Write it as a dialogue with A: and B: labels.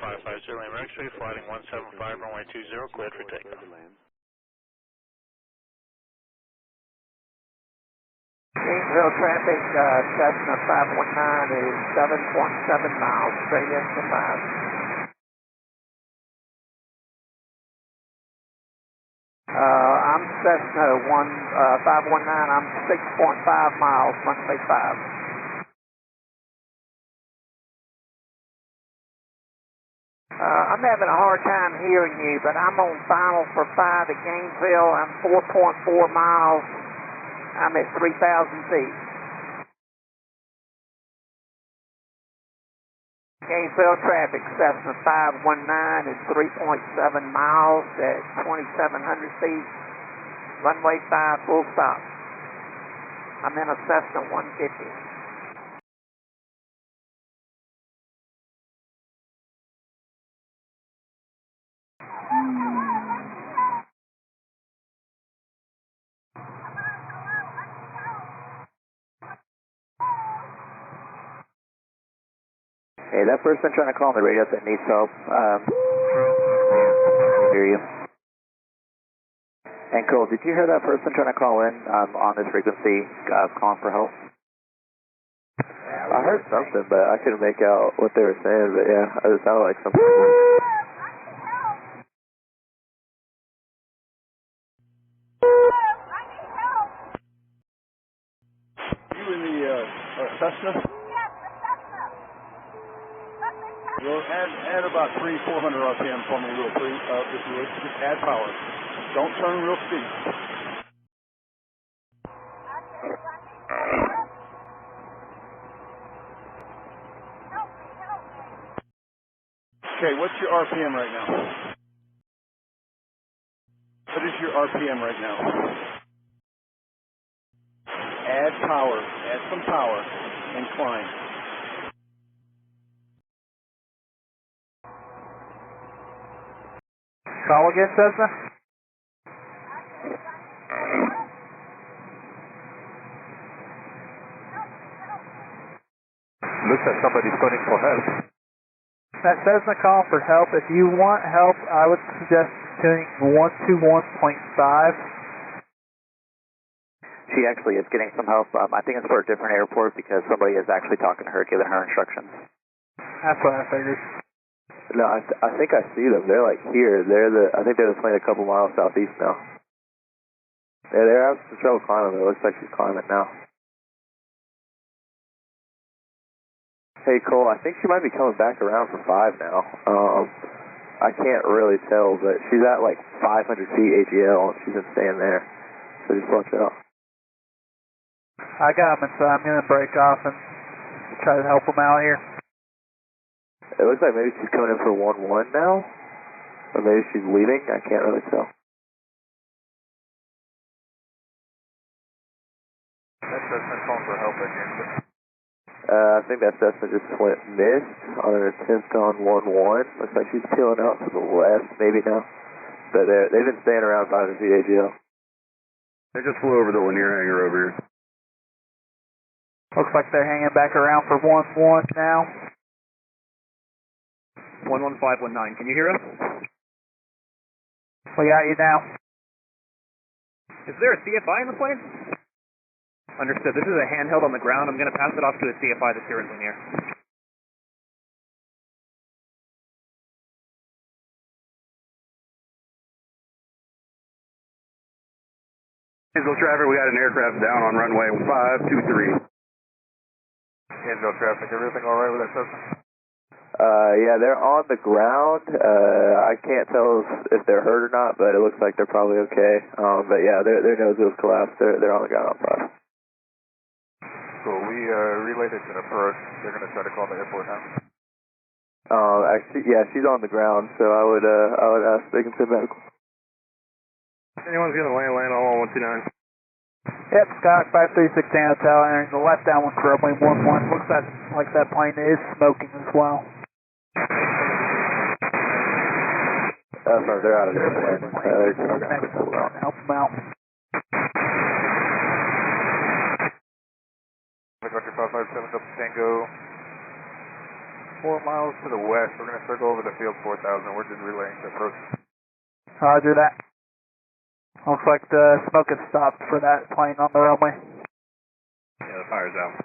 A: 550 Lima X-ray, flighting 175, runway 20, cleared for takeoff.
B: Gainesville traffic, Cessna 519 is 7.7 miles straight into 5. I'm Cessna 519, I'm 6.5 miles, runway 5. I'm having a hard time hearing you, but I'm on final for 5 at Gainesville. I'm 4.4 miles. I'm at 3,000 feet. Gainesville traffic, Cessna 519 is 3.7 miles at 2,700 feet. Runway 5, full stop. I'm in a Cessna 150.
C: Hey, that person trying to call on the radio that needs help. Hear you. And Cole, did you hear that person trying to call in on this frequency, calling for help? I heard something, but I couldn't make out what they were saying. But yeah, it sounded like something.
D: You in the Cessna? Well, add about 300-400 RPM for me real quick, if you would. Just add power. Don't turn real steep. Okay, what's your RPM right now? What is your RPM right now? Add power. Add some power and climb.
B: Call again, Cessna?
D: Looks like somebody's phoning for help.
B: That Cessna call for help. If you want help, I would suggest tuning 121.5.
C: She actually is getting some help. I think it's for a different airport because somebody is actually talking to her, giving her instructions.
B: That's what I figured.
C: No, I think I see them. They're like here. I think they're just playing a couple miles southeast now. Yeah, they're having some trouble climbing. It looks like she's climbing now. Hey Cole, I think she might be coming back around for 5 now. I can't really tell, but she's at like 500 feet AGL and she's been staying there. So just watch out.
B: I got him, so I'm going to break off and try to help him out here.
C: It looks like maybe she's coming in for 1-1 now. Or maybe she's leaving. I can't really tell.
D: That's calling for help again.
C: I think that Cessna just went missed on an attempt on 1-1. Looks like she's peeling out to the left, maybe now. But they've been staying around 500 feet AGL.
D: They just flew over the Lanier hangar over here.
B: Looks like they're hanging back around for 1-1 now.
E: 11519, can you hear us?
B: We got you now.
E: Is there a CFI in the plane? Understood. This is a handheld on the ground. I'm going to pass it off to a CFI that's here in Lanier.
D: Gainesville traffic, we got an aircraft down on runway 523. Gainesville traffic, everything all right with that Cessna?
C: Yeah, they're on the ground. I can't tell if they're hurt or not, but it looks like they're probably okay. But yeah, their nose was collapsed. They're on the ground on 5.
D: Cool, we relayed it to approach. They're going to try to call the airport now.
C: Actually, yeah, she's on the ground, so I would ask if they can send medical.
D: Anyone's going to land on 129.
B: Yep, Scott 536 Hotel entering the left downwind for runway 11. Looks like that plane is smoking as well.
C: Sorry, they're out of there.
B: Help them out.
D: Roger 557 Delta Tango. 4 miles to the west. We're going to circle over the field 4000. We're just relaying the approach.
F: Roger that. Looks like the smoke has stopped for that plane on the runway.
D: Yeah, the fire's out.